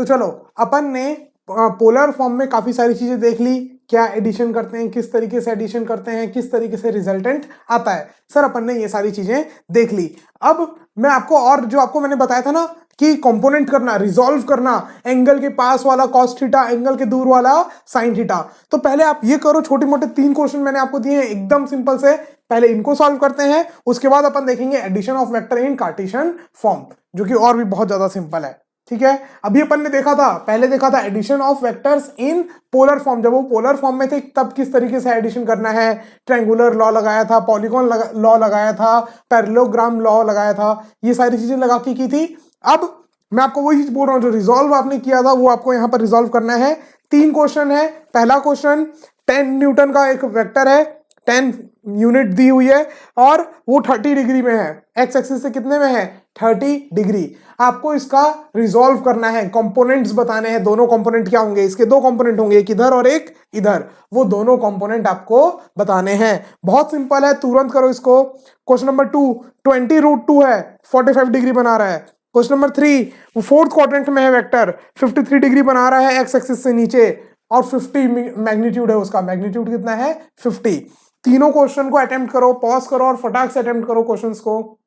तो चलो अपन ने पोलर फॉर्म में काफी सारी चीजें देख ली, क्या एडिशन करते हैं, किस तरीके से एडिशन करते हैं, किस तरीके से रिजल्टेंट आता है। सर अपन ने ये सारी चीजें देख ली। अब मैं आपको, और जो आपको मैंने बताया था ना कि कंपोनेंट करना, रिजॉल्व करना, एंगल के पास वाला कॉस थीटा, एंगल के दूर वाला साइन थीटा, तो पहले आप ये करो, छोटे मोटे 3 क्वेश्चन मैंने आपको दिए हैं एकदम सिंपल से, पहले इनको सॉल्व करते हैं, उसके बाद अपन देखेंगे addition of vector in cartesian form, जो कि और भी बहुत ज्यादा सिंपल है। ठीक है, अभी अपन ने देखा था, पहले देखा था addition of vectors in polar form, जब वो पोलर फॉर्म में थे तब किस तरीके से एडिशन करना है, ट्रायंगुलर लॉ लगाया था, पॉलीगॉन लॉ लगाया था, पैरेललोग्राम लॉ लगाया था, ये सारी चीजें लगा के की थी। अब मैं आपको वही चीज बोल रहा हूं, जो रिजॉल्व आपने किया था वो आपको यहां पर रिजॉल्व करना है। 3 क्वेश्चन है। पहला क्वेश्चन 10 न्यूटन का एक वेक्टर है, 10 यूनिट दी हुई है और वो 30 डिग्री में है, एक्स एक्सिस से कितने में है, 30 डिग्री। आपको इसका रिजॉल्व करना है, कंपोनेंट्स बताने हैं, दोनों कंपोनेंट क्या होंगे, इसके 2 कंपोनेंट होंगे, एक इधर और एक इधर, वो दोनों कंपोनेंट आपको बताने हैं। बहुत सिंपल है, तुरंत करो इसको। क्वेश्चन नंबर 2 20√2 है, 45 डिग्री बना रहा है। क्वेश्चन नंबर 3 वो 4th क्वाड्रेंट में है वेक्टर, 53 डिग्री बना रहा है एक्स एक्सिस से नीचे और 50 मैग्नीट्यूड है उसका, मैग्नीट्यूड कितना है 50। तीनों क्वेश्चन को अटेम्प्ट करो, पॉज करो और फटाक से अटेम्प्ट करो क्वेश्चंस को।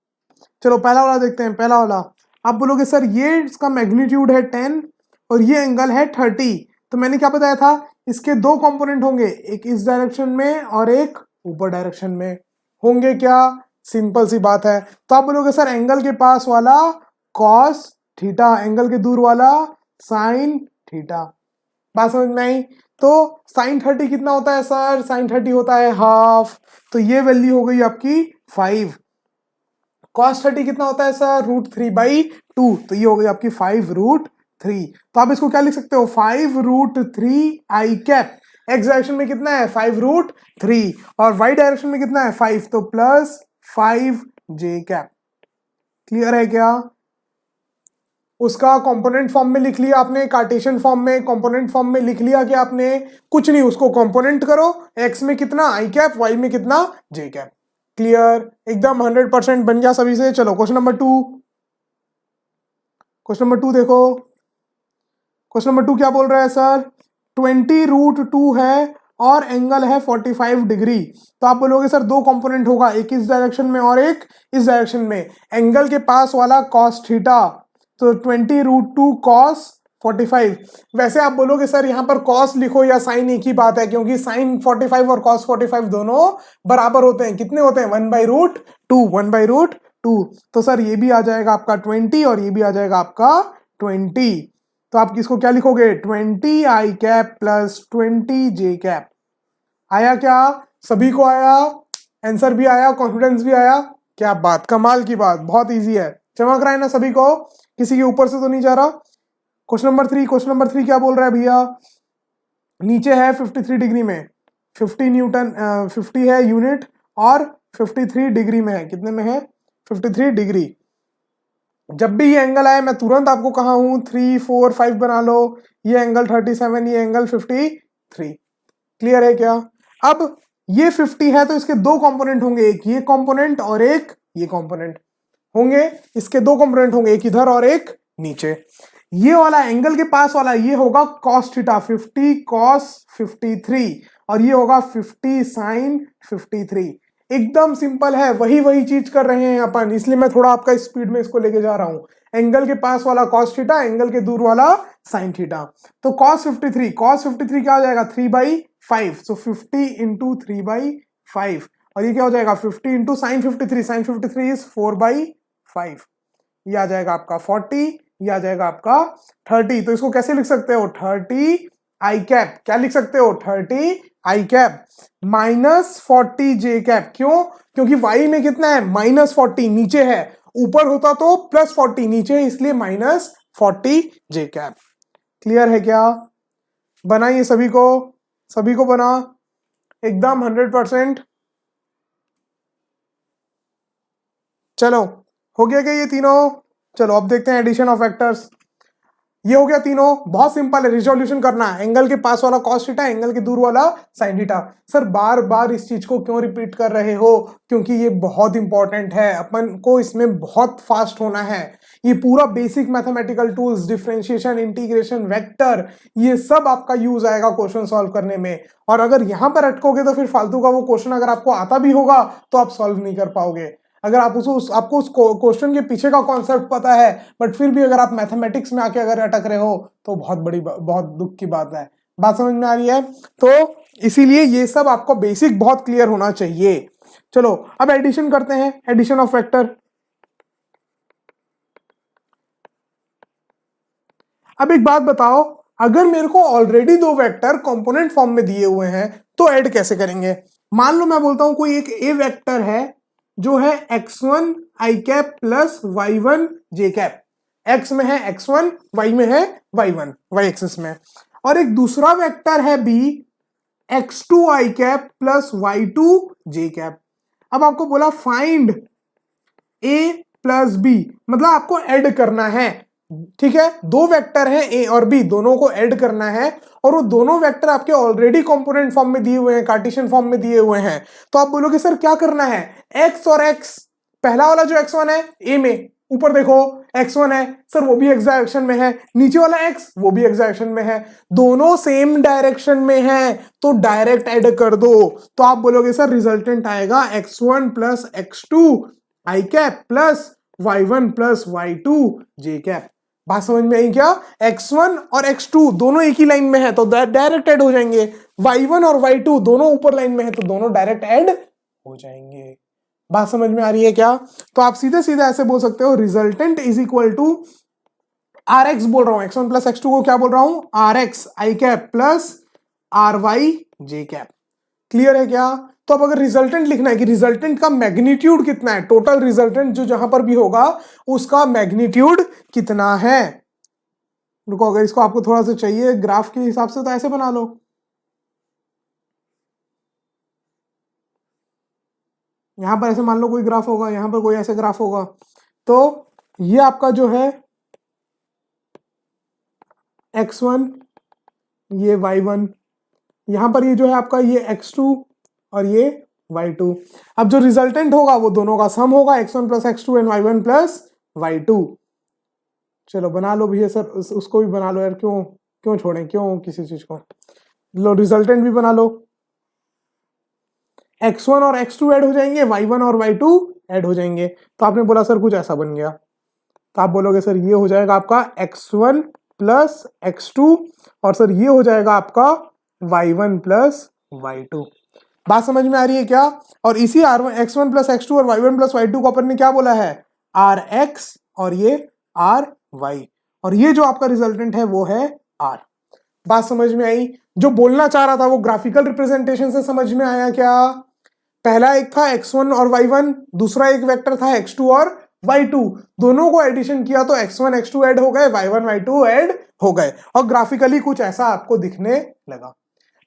चलो पहला वाला देखते हैं। पहला वाला आप बोलोगे सर ये इसका मैग्नीट्यूड है 10 और ये एंगल है 30, तो मैंने क्या बताया था, इसके 2 कंपोनेंट होंगे, एक इस डायरेक्शन में और एक ऊपर डायरेक्शन में होंगे। क्या, सिंपल सी बात है। तो आप बोलोगे सर एंगल के पास वाला कॉस थीटा, एंगल के दूर वाला साइन थीटा, बात समझ में आई। तो साइन 30 कितना होता है सर, साइन 30 होता है हाफ, तो ये वैल्यू हो गई आपकी 5। कॉस 30 कितना होता है सर, √3/2, तो ये हो गई आपकी 5√3। तो आप इसको क्या लिख सकते हो, 5√3 आई कैप। एक्स डायरेक्शन में कितना है 5√3 और वाई डायरेक्शन में कितना है 5, तो +5 कैप। क्लियर है क्या। उसका कंपोनेंट फॉर्म में लिख लिया आपने, कार्टेशियन फॉर्म में, कंपोनेंट फॉर्म में लिख लिया कि आपने कुछ नहीं, उसको कंपोनेंट करो, एक्स में कितना आई कैप, वाई में कितना जे कैप। क्लियर, एकदम 100% बन गया सभी से। चलो क्वेश्चन नंबर 2, क्वेश्चन नंबर 2 देखो। क्वेश्चन नंबर 2 क्या बोल रहा है सर, 20√2 है और एंगल है 45 डिग्री। तो आप बोलोगे सर 2 कंपोनेंट होगा, एक इस डायरेक्शन में और एक इस डायरेक्शन में, एंगल के पास वाला कॉस थीटा, तो 20√2 कॉस 45। वैसे आप बोलोगे सर यहाँ पर कॉस लिखो या साइन एक ही बात है, क्योंकि साइन 45 और कॉस 45 दोनों बराबर होते हैं। कितने होते हैं, 1/√2, 1/√2। तो सर ये भी आ जाएगा आपका 20 और ये भी आ जाएगा आपका 20। तो आप किसको क्या लिखोगे, 20 i cap plus 20 J cap. आया क्या, सभी को आया, आंसर भी आया, कॉन्फिडेंस भी आया। क्या बात, कमाल की बात, बहुत इजी है, चमक रहा है ना सभी को, किसी के ऊपर से तो नहीं जा रहा। क्वेश्चन नंबर 3, क्वेश्चन नंबर 3 क्या बोल रहा है भैया, नीचे है 53 डिग्री में, 50 न्यूटन 50 है यूनिट और 53 डिग्री में है, कितने में है 53 डिग्री। जब भी ये एंगल आए मैं तुरंत आपको कहा हूं 3 4 5 बना लो, ये एंगल 37, ये एंगल 53। क्लियर है क्या। अब ये 50 है तो इसके 2 कंपोनेंट होंगे, एक ये कंपोनेंट और एक ये कंपोनेंट होंगे, इसके 2 कंपोनेंट होंगे, एक इधर और एक नीचे। ये वाला एंगल के पास वाला ये होगा कॉस थीटा, 50 कॉस 53 और ये होगा 50 साइन 53। एकदम सिंपल है, वही चीज कर रहे हैं अपन, इसलिए मैं थोड़ा आपका स्पीड में इसको लेके जा रहा हूं। एंगल के पास वाला कॉस थीटा, एंगल के दूर वाला साइन थीटा। तो कॉस 53 क्या हो जाएगा 3/5, सो 50 इंटू 3/5 और ये क्या हो जाएगा 50 इंटू साइन 53 इज 4/5, ये आ जाएगा आपका 40, ये आ जाएगा आपका 30। तो इसको कैसे लिख सकते हो, 30 आई कैप, क्या लिख सकते हो 30 आई कैप माइनस 40 जे कैप। क्यों, क्योंकि वाई में कितना है -40, नीचे है, ऊपर होता तो +40, नीचे है इसलिए -40 जे कैप। क्लियर है क्या, बनाइए सभी को, सभी को बना, एकदम 100%। चलो हो गया क्या ये तीनों। चलो अब देखते हैं एडिशन ऑफ वेक्टर्स। ये हो गया तीनों, बहुत सिंपल है, रिजोल्यूशन करना है। एंगल के पास वाला cos थीटा, एंगल के दूर वाला sin थीटा। सर बार बार इस चीज को क्यों रिपीट कर रहे हो? क्योंकि ये बहुत इंपॉर्टेंट है, अपन को इसमें बहुत फास्ट होना है। ये पूरा basic mathematical tools, differentiation, integration, vector, ये सब आपका यूज आएगा क्वेश्चन सॉल्व करने में। और अगर यहां पर अटकोगे तो फिर फालतू का वो क्वेश्चन अगर आपको आता भी होगा तो आप सॉल्व नहीं कर पाओगे। अगर आप आपको उस क्वेश्चन के पीछे का कॉन्सेप्ट पता है बट फिर भी अगर आप मैथमेटिक्स में आके अगर अटक रहे हो तो बहुत दुख की बात है। बात समझ में आ रही है? तो इसीलिए ये सब आपको बेसिक बहुत क्लियर होना चाहिए। चलो अब एडिशन करते हैं, एडिशन ऑफ वेक्टर। अब एक बात बताओ, अगर मेरे को ऑलरेडी दो वेक्टर कंपोनेंट फॉर्म में दिए हुए हैं तो ऐड कैसे करेंगे? मान लो मैं बोलता हूं कोई एक ए वेक्टर है जो है x1 i cap plus y1 j cap. x में है x1, y में है y1, y एक्सिस में। और एक दूसरा वेक्टर है b x2 i cap plus y2 j cap. अब आपको बोला फाइंड a प्लस b, मतलब आपको ऐड करना है। ठीक है, दो वेक्टर हैं ए और बी, दोनों को ऐड करना है और वो दोनों वेक्टर आपके ऑलरेडी कंपोनेंट फॉर्म में दिए हुए हैं, कार्टेशियन फॉर्म में दिए हुए हैं। तो आप बोलोगे सर क्या करना है? x और x, पहला वाला जो x1 है ए में, ऊपर देखो x1 है सर, वो भी x डायरेक्शन में है, नीचे वाला x वो भी x डायरेक्शन में है, दोनों सेम डायरेक्शन में है तो डायरेक्ट ऐड कर दो। तो आप बोलोगे सर रिजल्टेंट आएगा x1 plus x2 I cap plus y1 plus y2 j cap. बात समझ में आई क्या? x1 और x2 दोनों एक ही लाइन में है तो डायरेक्ट ऐड हो जाएंगे, y1 और y2 दोनों ऊपर लाइन में है तो दोनों डायरेक्ट ऐड हो जाएंगे। बात समझ में आ रही है क्या? तो आप सीधे सीधे ऐसे बोल सकते हो resultant is equal to R X, बोल रहा हूं x1 प्लस x2 को क्या बोल रहा हूं? R X I cap plus R Y J cap. Clear है क्या? तो अब अगर रिजल्टेंट लिखना है कि रिजल्टेंट का मैग्नीट्यूड कितना है, टोटल रिजल्टेंट जो जहां पर भी होगा उसका मैग्नीट्यूड कितना है। रुको, अगर इसको आपको थोड़ा सा चाहिए ग्राफ के हिसाब से तो ऐसे बना लो, यहां पर ऐसे मान लो कोई ग्राफ होगा, यहां पर कोई ऐसे ग्राफ होगा। तो ये आपका जो है x1, ये y1, यहां पर ये जो है आपका ये x2 और ये y2। अब जो रिजल्टेंट होगा वो दोनों का सम होगा, x1 plus x2 and y1 plus y2। चलो बना लो भैया सर, उसको भी बना लो यार, क्यों क्यों छोड़ें, क्यों किसी चीज को। लो रिजल्टेंट भी बना लो, x1 और x2 ऐड हो जाएंगे, y1 और y2 ऐड हो जाएंगे। तो आपने बोला सर कुछ ऐसा बन गया, तो आप बोलोगे सर ये हो जाएगा आपका x1 प्लस x2 और सर ये हो जाएगा आपका y1 प्लस y2। बात समझ में आ रही है क्या? और इसी x1 प्लस x2 और y1 प्लस y2 को अपन ने क्या बोला है? rx और ये ry, और ये जो आपका रिजल्टेंट है वो है r। बात समझ में आई? जो बोलना चाह रहा था वो ग्राफिकल रिप्रेजेंटेशन से समझ में आया क्या? पहला एक था x1 और y1, दूसरा एक वेक्टर था x2 और y2, दोनों को एडिशन किया तो x1 x2 ऐड हो गए, y1 y2 ऐड हो गए और ग्राफिकली कुछ ऐसा आपको दिखने लगा।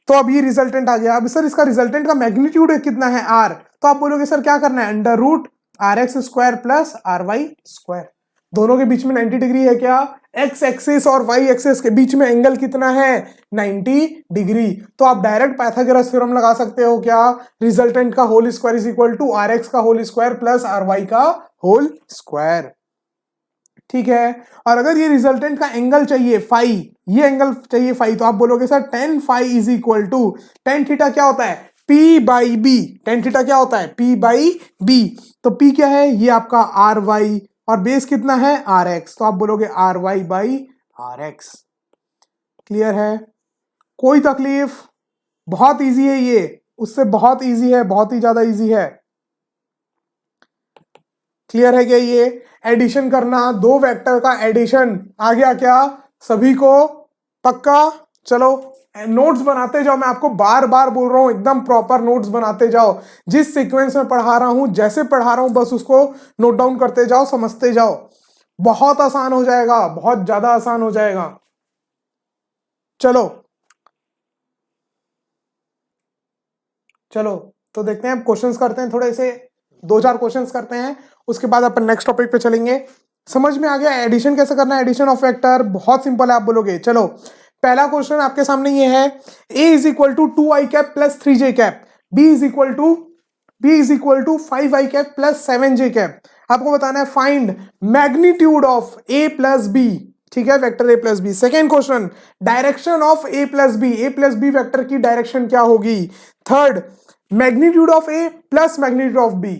तो अब ये रिजल्टेंट आ गया। अब सर इसका रिजल्टेंट का मैग्नीट्यूड कितना है? r। तो आप बोलोगे सर क्या करना है? Under root R X square plus R Y square. दोनों के बीच में 90 डिग्री है क्या? x एक्सिस और y एक्सिस के बीच में एंगल कितना है? 90 डिग्री। तो आप डायरेक्ट पाइथागोरस थ्योरम लगा सकते हो क्या? रिजल्टेंट का whole square is equal to R X का whole square plus R Y का होल स्क्वायर। ठीक है, और अगर ये रिजल्टेंट का एंगल चाहिए फाई, ये एंगल चाहिए फाई, तो आप बोलोगे sir tan phi is equal to, tan theta क्या होता है? P by B. Tan theta क्या होता है? P by B. तो P क्या है? ये आपका आर वाई और बेस कितना है? आर एक्स, तो आप बोलोगे R Y by R X. Clear है? कोई तकलीफ? बहुत इजी है ये, उससे बहुत इजी है, बहुत ही ज्यादा इजी है। क्लियर है क्या? ये एडिशन करना, दो वेक्टर का एडिशन आ गया क्या सभी को? पक्का? चलो नोट्स बनाते जाओ, मैं आपको बार बार बोल रहा हूं एकदम प्रॉपर नोट्स बनाते जाओ। जिस सीक्वेंस में पढ़ा रहा हूं, जैसे पढ़ा रहा हूं, बस उसको नोट डाउन करते जाओ, समझते जाओ, बहुत आसान हो जाएगा, बहुत ज्यादा आसान हो जाएगा। चलो चलो तो देखते हैं, क्वेश्चंस करते हैं थोड़े से, दो चार क्वेश्चंस करते हैं, उसके बाद अपन नेक्स्ट टॉपिक पे चलेंगे। समझ में आ गया एडिशन कैसे करना है, एडिशन ऑफ वेक्टर बहुत सिंपल है। आप बोलोगे चलो पहला क्वेश्चन आपके सामने ये है, a is equal to 2i cap plus 3j cap, b is equal to 5i cap plus 7j cap. आपको बताना है find magnitude of a plus b, ठीक है, vector a plus B. Second question direction of a plus B vector की direction क्या होगी। Third magnitude of a plus magnitude of b।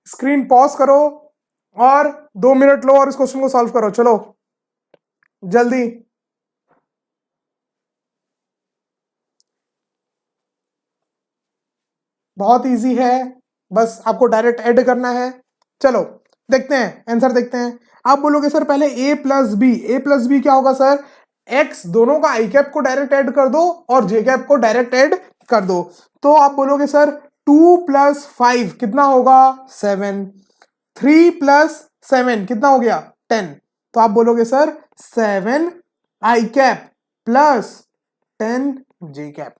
Screen pause करो और 2 मिनट लो और इस question को सॉल्व करो, चलो जल्दी। बहुत इजी है, बस आपको डायरेक्ट ऐड करना है। चलो देखते हैं आंसर, देखते हैं। आप बोलोगे सर पहले a प्लस बी क्या होगा सर, x दोनों का i कैप को डायरेक्ट ऐड कर दो और j कैप को डायरेक्ट ऐड कर दो। तो आप बोलोगे सर 2 प्लस 5 कितना होगा 7, 3 प्लस 7 कितना हो गया 10। तो आप बोलोगे sir 7 i cap plus 10 j cap.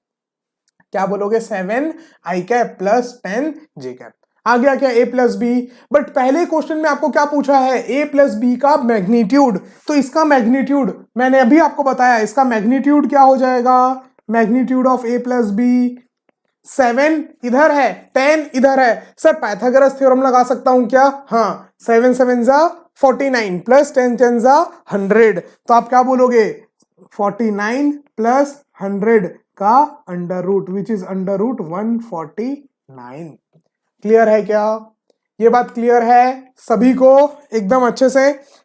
क्या बोलोगे 7 i cap plus 10 j cap. आ गया क्या a प्लस बी। बट पहले क्वेश्चन में आपको क्या पूछा है, a प्लस बी का मैग्नीट्यूड। तो इसका मैग्नीट्यूड मैंने अभी आपको बताया, इसका मैग्नीट्यूड क्या हो जाएगा, magnitude of a plus B 7 इधर है 10 इधर है। सर पाइथागोरस थ्योरम लगा सकता हूं क्या, हाँ 7 7 जा 49 प्लस 10 10 जा 100। तो आप क्या बोलोगे 49 प्लस 100 का under root which is under root 149। Clear है क्या, ये बात क्लियर है सभी को एकदम अच्छे से।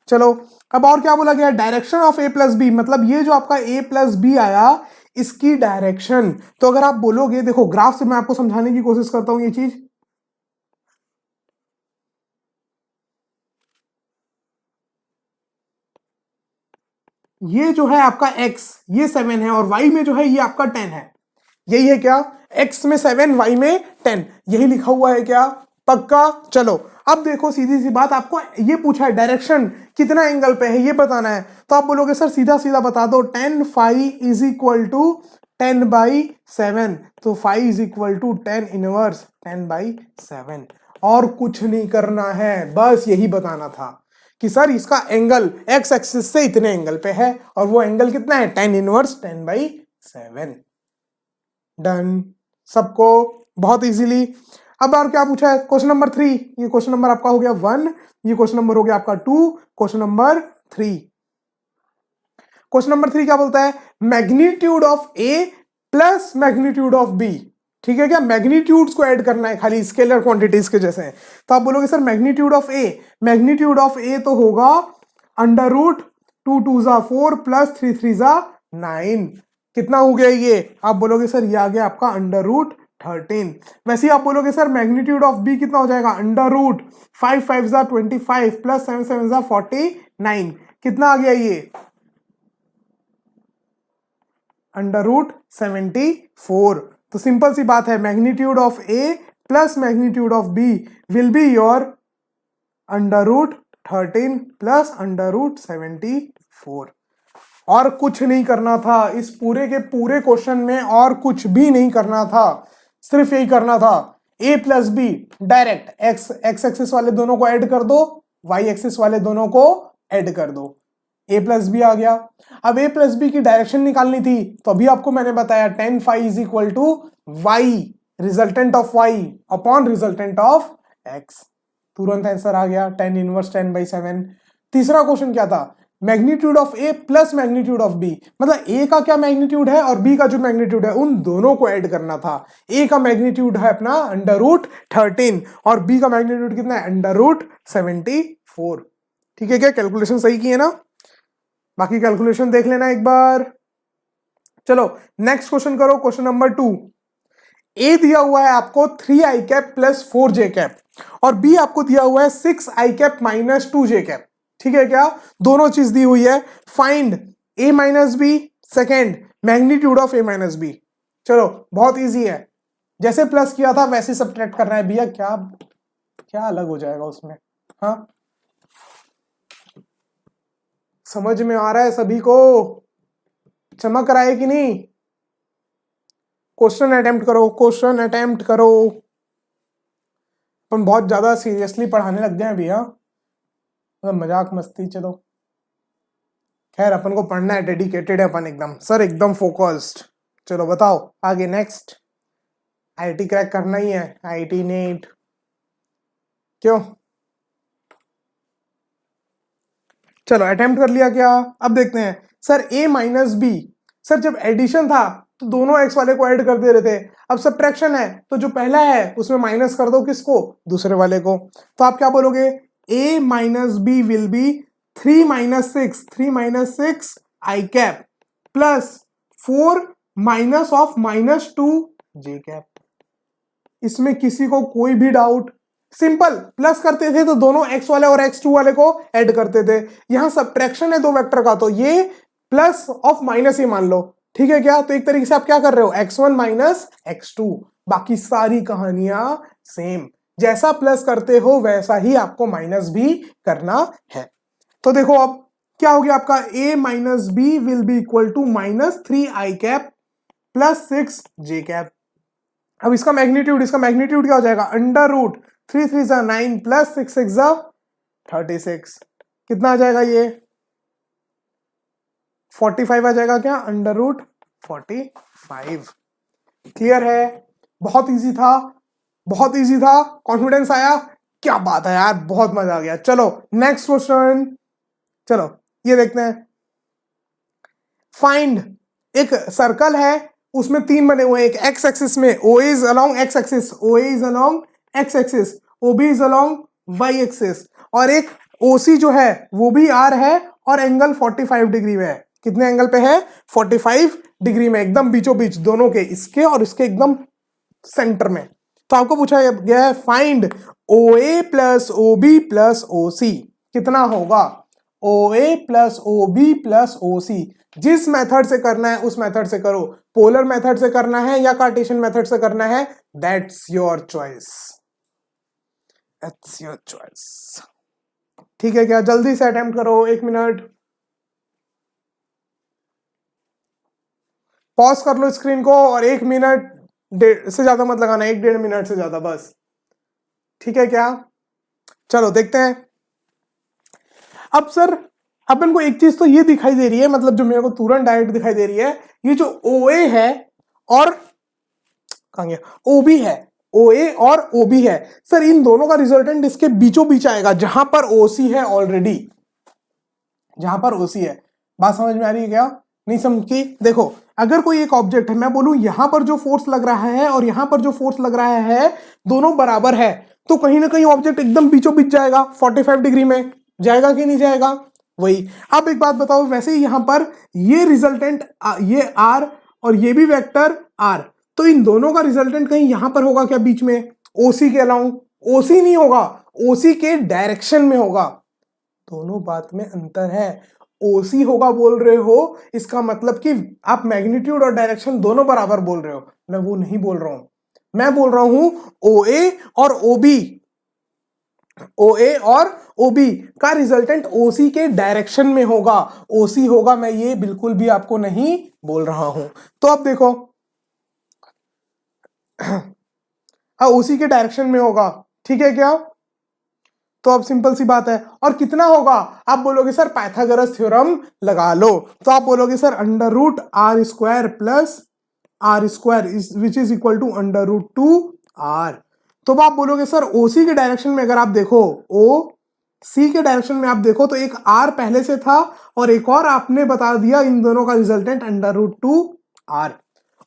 चलो अब और क्या बोला गया, direction of a plus B, मतलब ये जो आपका a प्लस बी आया इसकी डायरेक्शन। तो अगर आप बोलोगे, देखो ग्राफ से मैं आपको समझाने की कोशिश करता हूं ये चीज। ये जो है आपका x ये 7 है और y में जो है ये आपका 10 है, यही है क्या, x में 7 y में 10, यही लिखा हुआ है क्या, पक्का। चलो अब देखो सीधी सी बात, आपको ये पूछा है डायरेक्शन कितना एंगल पे है ये बताना है। तो आप बोलोगे सर सीधा सीधा बता दो 10 फाई इज इक्वल टू 10/7। तो phi is equal to 10 inverse 10/7। और कुछ नहीं करना है, बस यही बताना था कि सर इसका एंगल एक्स एक्सिस से इतने एंगल पे है और वो एंगल कितना है 10 इनवर्स 10/7। डन सबको, बहुत इजीली। अब और क्या पूछा है, क्वेश्चन नंबर 3, ये क्वेश्चन नंबर आपका हो गया 1, ये क्वेश्चन नंबर हो गया आपका 2, क्वेश्चन नंबर 3। क्वेश्चन नंबर 3 क्या बोलता है, magnitude of A plus magnitude of B. ठीक है क्या, मैग्नीट्यूड्स को ऐड करना है खाली स्केलर क्वांटिटीज के जैसे। तो आप बोलोगे सर मैग्नीट्यूड ऑफ ए तो होगा अंडर रूट 2 2 जा 4 प्लस 3 3 जा 9। कितना हो गया ये, आप बोलोगे सर ये आ गया आपका अंडर रूट 13। वैसे ही आप बोलोगे सर मैग्नीट्यूड ऑफ बी कितना हो जाएगा, अंडर रूट 5 5 जा 25 प्लस 7 7 जा 49। कितना आ गया ये, अंडर रूट 74। तो सिंपल सी बात है, magnitude of A plus magnitude of B will be your under root 13 plus under root 74। और कुछ नहीं करना था इस पूरे के पूरे क्वेश्चन में, और कुछ भी नहीं करना था, सिर्फ यही करना था a plus B direct X axis वाले दोनों को ऐड कर दो, y एक्सिस वाले दोनों को ऐड कर दो, a प्लस बी आ गया। अब a प्लस बी की डायरेक्शन निकालनी थी, तो अभी आपको मैंने बताया 10 phi is equal to Y resultant of y upon resultant of x। तुरंत आंसर आ गया 10 इनवर्स 10/7। तीसरा क्वेश्चन क्या था, magnitude of A plus magnitude of B, मतलब ए का क्या मैग्नीट्यूड है और बी का जो मैग्नीट्यूड है उन दोनों को ऐड करना था। ए का मैग्नीट्यूड है अपना अंडर रूट 13 और बी का मैग्नीट्यूड कितना है अंडर रूट 74। ठीक है क्या, कैलकुलेशन सही की है ना, बाकी कैलकुलेशन देख लेना एक बार। चलो नेक्स्ट क्वेश्चन करो, क्वेश्चन नंबर 2। ए दिया हुआ है आपको 3i cap plus 4j cap और बी आपको दिया हुआ है 6i cap minus 2j cap. ठीक है क्या, दोनों चीज दी हुई है। Find a minus B, second magnitude of a minus B. चलो बहुत इजी है, जैसे प्लस किया था वैसे सब्ट्रैक्ट करना है भैया, क्या क्या अलग हो जाएगा उसमें, हाँ समझ में आ रहा है सभी को, चमक रहा है कि नहीं। क्वेश्चन अटेम्प्ट करो, क्वेश्चन अटेम्प्ट करो। अपन बहुत ज्यादा सीरियसली पढ़ाने लग गए हैं भैया, मजाक मस्ती, चलो खैर अपन को पढ़ना है, डेडिकेटेड है अपन एकदम, सर एकदम फोकस्ड। चलो बताओ आगे नेक्स्ट। आईआईटी क्रैक करना ही है, आईआईटी नीट, क्यों? चलो अटेम्प्ट कर लिया क्या? अब देखते हैं sir a minus B. Sir जब एडिशन था तो दोनों x वाले को ऐड कर दे रहे थे, अब सब्ट्रैक्शन है तो जो पहला है उसमें माइनस कर दो, किसको? दूसरे वाले को। तो आप क्या बोलोगे? a minus B will be 3 - 6 I cap plus 4 minus of -2 J cap. इसमें किसी को कोई भी डाउट? सिंपल, प्लस करते थे तो दोनों x वाले और x2 वाले को ऐड करते थे, यहां सब्ट्रैक्शन है दो वेक्टर का तो ये प्लस ऑफ माइनस ही मान लो, ठीक है क्या? तो एक तरीके से आप क्या कर रहे हो? x1 minus x2। बाकी सारी कहानियां सेम, जैसा प्लस करते हो वैसा ही आपको माइनस भी करना है। तो देखो अब क्या हो गया आपका, a minus B will be equal to -3 I cap plus 6 J cap. अब इसका मैग्नीट्यूड क्या हो जाएगा? अंडर रूट 3 3 सा 9 प्लस 6 6 सा 36। कितना आ जाएगा ये? 45 आ जाएगा क्या? Under root 45। क्लियर है? बहुत इजी था, बहुत इजी था, कॉन्फिडेंस आया, क्या बात है यार, बहुत मजा आ गया। चलो नेक्स्ट क्वेश्चन, चलो ये देखते हैं। फाइंड, एक सर्कल है उसमें 3 बने हुए हैं, एक एक्स एक्सिस में O is along x axis, O is along x axis, O B is along y axis, और एक ओसी जो है वो भी आर है और एंगल 45 डिग्री में है। कितने एंगल पे है? 45 डिग्री में, एकदम बीचों बीच दोनों के, इसके और इसके एकदम सेंटर में। तो आपको पूछा गया है find O A plus O B plus O C. कितना होगा? O A plus O B plus O C. जिस मेथड से करना है उस मेथड से करो, पोलर मेथड से करना है या कार्टेशियन मेथड से करना है, that's your choice, that's your choice. ठीक है क्या? जल्दी से अटेम्प्ट करो, 1 मिनट पॉज कर लो स्क्रीन को, और 1 मिनट से ज्यादा मत लगाना, 1 - 1.5 मिनट से ज्यादा बस, ठीक है क्या? चलो देखते हैं। अब सर अपन को एक चीज तो ये दिखाई दे रही है, मतलब जो मेरे को तुरंत डायरेक्ट दिखाई दे रही है, ये जो ओ ए है और कहां गया ओ बी है, ओ ए और ओ बी है, सर इन दोनों का रिजल्टेंट इसके बीचों बीच आएगा जहां पर ओ सी है ऑलरेडी, जहां पर ओ सी है। बात समझ में आ रही है क्या? नहीं समझ की? देखो अगर कोई एक ऑब्जेक्ट है, मैं बोलूं यहां पर जो फोर्स लग रहा है और यहां पर जो फोर्स लग रहा है दोनों बराबर है, तो कहीं ना कहीं ऑब्जेक्ट एकदम बीचों बीच जाएगा, 45 डिग्री में जाएगा कि नहीं जाएगा? वही। अब एक बात बताओ, वैसे ही यहां पर ये रिजल्टेंट ये आर और ये भी वेक्टर आर, तो इन दोनों का रिजल्टेंट कहीं यहां पर होगा क्या बीच में? ओसी के अलाउंग? ओसी नहीं होगा, ओसी के डायरेक्शन में होगा। दोनों बात में अंतर है। ओसी होगा बोल रहे हो, इसका मतलब कि आप मैग्नीट्यूड और डायरेक्शन दोनों बराबर बोल रहे हो, मैं वो नहीं बोल रहा हूं। मैं बोल रहा हूं ओ ए और ओ बी, ओ ए और ओ बी का रिजल्टेंट ओसी के डायरेक्शन में होगा, ओसी होगा, मैं ये बिल्कुल भी आपको नहीं बोल रहा हूं। तो अब देखो हाँ ओसी के डायरेक्शन में होगा, ठीक है क्या? तो अब सिंपल सी बात है, और कितना होगा? आप बोलोगे सर पाइथागोरस थ्योरम लगा लो, तो आप बोलोगे sir under root r square plus r square which is equal to under root 2 r. तो अब आप बोलोगे सर ओसी के डायरेक्शन में अगर आप देखो, ओ सी के डायरेक्शन में आप देखो तो एक आर पहले से था और एक और आपने बता दिया, इन दोनों का रिजल्टेंट अंडर रूट 2 आर।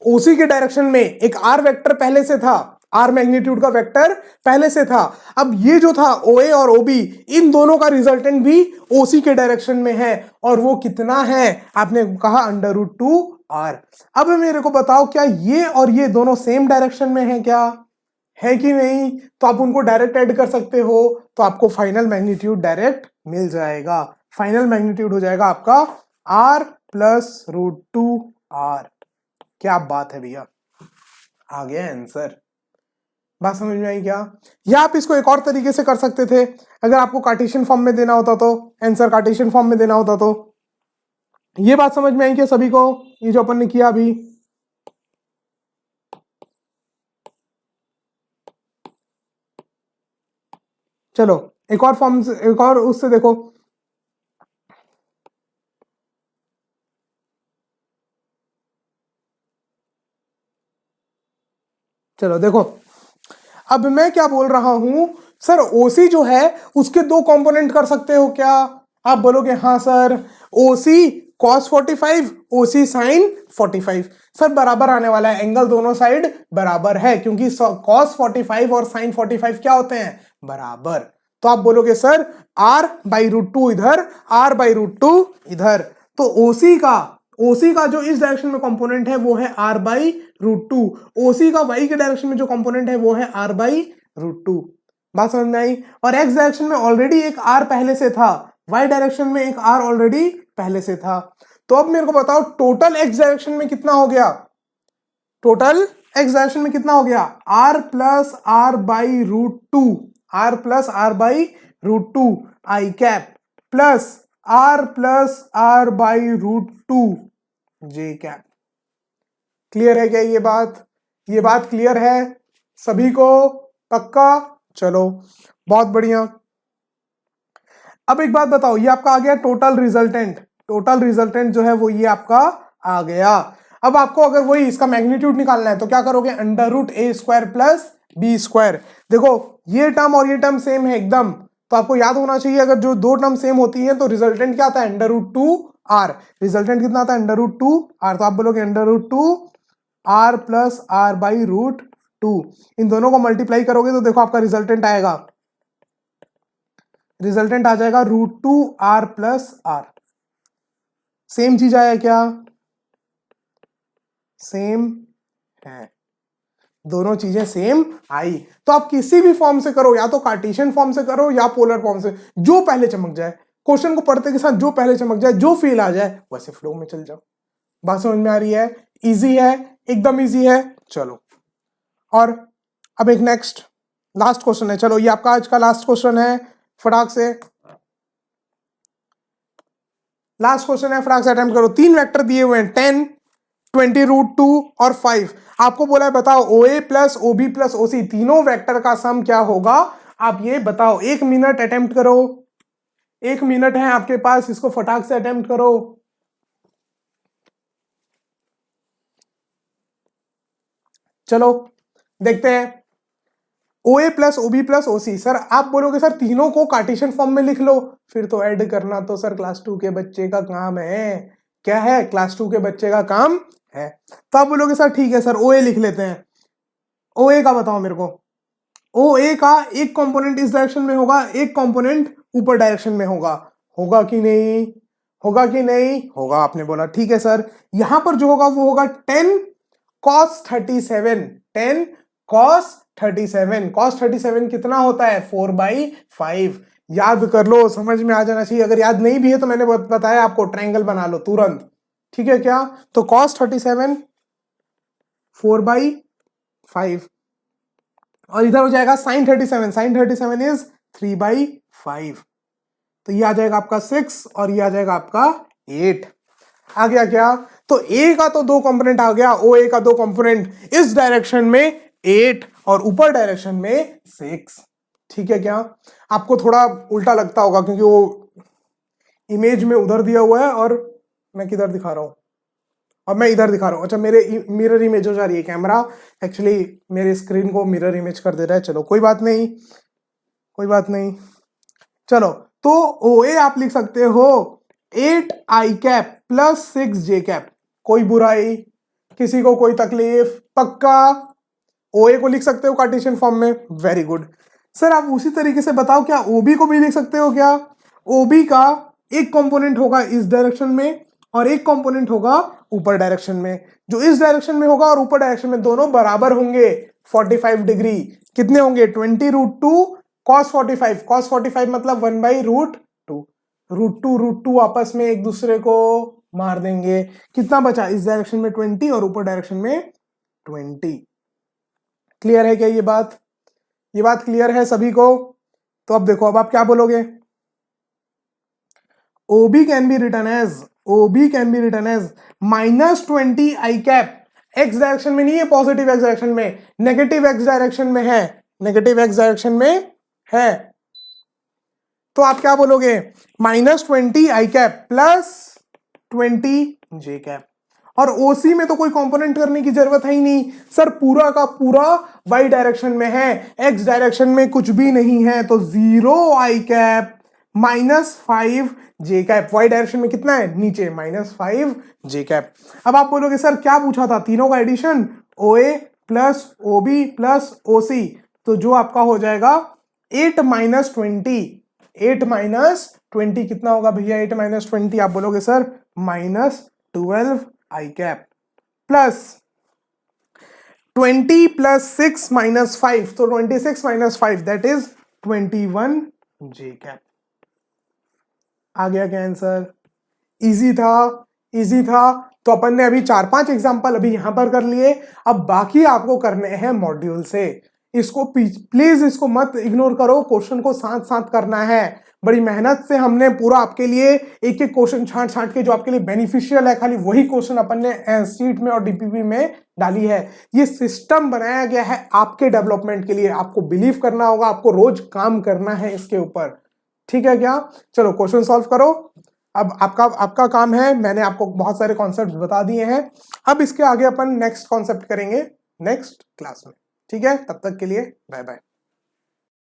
ओसी के डायरेक्शन में एक आर वेक्टर पहले से था, आर मैग्नीट्यूड का वेक्टर पहले से था। अब ये जो था ओ ए और ओ बी, इन दोनों का रिजल्टेंट भी ओसी के डायरेक्शन में है, और वो कितना है? आपने कहा अंडर रूट 2 आर। अब मेरे को बताओ क्या ये और ये दोनों सेम डायरेक्शन में है क्या? है कि नहीं? तो आप उनको डायरेक्ट ऐड कर सकते हो, तो आपको फाइनल मैग्नीट्यूड डायरेक्ट मिल जाएगा। फाइनल मैग्नीट्यूड हो जाएगा आपका आर प्लस रूट 2 आर। क्या बात है भैया, आ गया आंसर। बात समझ में आई क्या? या आप इसको एक और तरीके से कर सकते थे, अगर आपको कार्टेशियन फॉर्म में देना होता तो, आंसर कार्टेशियन फॉर्म में देना होता तो। ये बात समझ में आई क्या सभी को, ये जो अपन ने किया अभी? चलो एक और फॉर्म, एक और उससे देखो, चलो देखो, अब मैं क्या बोल रहा हूं सर, ओसी जो है उसके दो कंपोनेंट कर सकते हो क्या? आप बोलोगे हाँ सर, ओसी कॉस 45, ओसी साइन 45। सर बराबर आने वाला है, एंगल दोनों साइड बराबर है, क्योंकि कॉस 45 और साइन 45 क्या होते हैं? बराबर। तो आप बोलोगे sir r by root two इधर, आर बाई रूट टू इधर, तो ओसी का जो इस डायरेक्शन में कंपोनेंट है वो है आर बाई रूट टू, ओसी का वाई के डायरेक्शन में जो कंपोनेंट है वो है आर बाई रूट टू। बात समझ में आई? और एक्स डायरेक्शन में ऑलरेडी एक आर पहले से था, वाई डायरेक्शन में एक आर ऑलरेडी पहले से था। तो अब मेरे को बताओ टोटल एक्स डायरेक्शन में कितना हो गया? टोटल एक्स डायरेक्शन में कितना हो गया? R plus are by root two, are plus are by root two i cap plus are by root two j cap. Clear है क्या ये बात? ये बात क्लियर है सभी को? पक्का? चलो बहुत बढ़िया। अब एक बात बताओ, ये आपका आ गया टोटल रिजल्टेंट, टोटल रिजल्टेंट जो है वो ये आपका आ गया। अब आपको अगर वही इसका मैग्नीट्यूड निकालना है तो क्या करोगे? अंडर रूट ए स्क्वायर प्लस बी स्क्वायर। देखो ये टर्म और ये टर्म सेम है एकदम, तो आपको याद होना चाहिए अगर जो दो टर्म सेम होती हैं तो रिजल्टेंट क्या आता है? Under root two R. Resultant कितना आता है? Under root two R. तो आप बोलोगे under root two are plus are by root two. इन दोनों को मल्टीप्लाई करोगे तो देखो आपका रिजल्टेंट आएगा, रिजल्टेंट आ जाएगा root two are plus r. Same चीज आया क्या? सेम है, दोनों चीजें सेम आई। तो आप किसी भी फॉर्म से करो, या तो कार्टेशियन फॉर्म से करो या पोलर फॉर्म से, जो पहले चमक जाए, क्वेश्चन को पढ़ते के साथ जो पहले चमक जाए, जो फील आ जाए, वैसे फ्लो में चल जाओ। बात समझ में आ रही है? इजी है, एकदम इजी है। चलो और अब एक नेक्स्ट लास्ट क्वेश्चन है, चलो ये आपका आज का लास्ट क्वेश्चन है, फटाक से लास्ट क्वेश्चन है, फटाक से अटेम्प्ट करो। तीन वेक्टर दिए हुए हैं 10, 20 रूट 2 और 5। आपको बोला है बताओ O A plus O B plus O C तीनों वेक्टर का सम क्या होगा? आप ये बताओ, 1 मिनट अटेम्प्ट करो, 1 मिनट है आपके पास, इसको फटाक से अटेम्प्ट करो। चलो देखते हैं। O A plus O B plus O C, sir आप बोलोगे सर तीनों को कार्टेशियन फॉर्म में लिख लो, फिर तो ऐड करना तो सर क्लास 2 के बच्चे का काम है। क्या है? क्लास 2 के बच्चे का काम है। तो आप बोलोगे सर ठीक है सर ओ ए लिख लेते हैं। ओ ए का बताओ मेरे को। ओ ए का एक कंपोनेंट इस डायरेक्शन में होगा, एक कंपोनेंट ऊपर डायरेक्शन में होगा, होगा कि नहीं? होगा कि नहीं? होगा, आपने बोला ठीक है सर। यहां पर जो होगा वो होगा 10 cos 37, 10 cos 37। cos 37 कितना होता है? 4/5। याद कर लो, समझ में आ जाना चाहिए। अगर याद नहीं भी है तो मैंने बताया आपको, ट्रायंगल बना लो तुरंत, ठीक है क्या? तो cos 37 4/5 और इधर हो जाएगा sin 37, sin 37 इज 3/5। तो ये आ जाएगा आपका 6 और ये आ जाएगा आपका 8। आ गया क्या? तो ए का तो दो कंपोनेंट आ गया, ओ ए का दो कंपोनेंट, इस डायरेक्शन में 8 और ऊपर डायरेक्शन में 6। ठीक है क्या? आपको थोड़ा उल्टा लगता होगा क्योंकि वो इमेज में उधर दिया हुआ है और मैं किधर दिखा रहा हूं, और मैं इधर दिखा रहा हूं। अच्छा मेरे मिरर इमेज हो जा रही है, कैमरा एक्चुअली मेरे स्क्रीन को मिरर इमेज कर दे रहा है। चलो कोई बात नहीं, कोई बात नहीं। चलो तो ओ ए आप लिख सकते हो 8i cap plus 6j cap. कोई बुराई, किसी को कोई तकलीफ? पक्का? ओ ए को लिख सकते हो कार्टेशियन फॉर्म में, वेरी गुड। सर आप उसी तरीके से बताओ क्या ओबी को भी लिख सकते हो क्या? ओबी का एक कंपोनेंट होगा इस डायरेक्शन में और एक कंपोनेंट होगा ऊपर डायरेक्शन में। जो इस डायरेक्शन में होगा और ऊपर डायरेक्शन में दोनों बराबर होंगे 45 डिग्री। कितने होंगे? 20 रूट टू कॉस 45, कॉस 45 मतलब 1/√2। रूट टू आपस में एक दूसरे को मार देंगे। कितना बचा? इस डायरेक्शन में 20 और ऊपर डायरेक्शन में 20। क्लियर है क्या ये बात? ये बात क्लियर है सभी को? तो अब देखो, अब आप क्या बोलोगे? OB can be written as, OB can be written as -20 i cap. X direction में नहीं है, पॉजिटिव एक्स डायरेक्शन में, नेगेटिव एक्स डायरेक्शन में है, नेगेटिव एक्स डायरेक्शन में है। तो आप क्या बोलोगे, -20 i cap plus 20 J cap. और ओसी में तो कोई कंपोनेंट करने की जरूरत है ही नहीं सर, पूरा का पूरा वाई डायरेक्शन में है, एक्स डायरेक्शन में कुछ भी नहीं है, तो 0 आई कैप -5 जे कैप। वाई डायरेक्शन में कितना है, नीचे, -5 जे कैप। अब आप बोलोगे सर क्या पूछा था, तीनों का addition, OA plus OB plus OC, तो जो आपका हो जाएगा 8 -20 कितना होगा भैया, 8 -20 आप बोलोगे सर -12 आई कैप प्लस 20 प्लस 6 -5, तो 26 -5 दैट इज 21 जे कैप। आ गया क्या आंसर, इजी था, इजी था। तो अपन ने अभी 4-5 एग्जांपल अभी यहां पर कर लिए, अब बाकी आपको करने हैं मॉड्यूल से। इसको प्लीज इसको मत इग्नोर करो, क्वेश्चन को साथ साथ करना है। बड़ी मेहनत से हमने पूरा आपके लिए एक एक क्वेश्चन छांट छांट के जो आपके लिए बेनिफिशियल है, खाली वही क्वेश्चन अपन ने सीट में और डीपीपी में डाली है। ये सिस्टम बनाया गया है आपके डेवलपमेंट के लिए, आपको बिलीव करना होगा, आपको रोज काम करना है इसके ऊपर, ठीक है क्या। चलो क्वेश्चन सॉल्व करो। अब आपका काम है, मैंने आपको बहुत सारे कॉन्सेप्ट बता दिए हैं, अब इसके आगे अपन नेक्स्ट कॉन्सेप्ट करेंगे नेक्स्ट क्लास में, ठीक है। तब तक के लिए बाय बाय।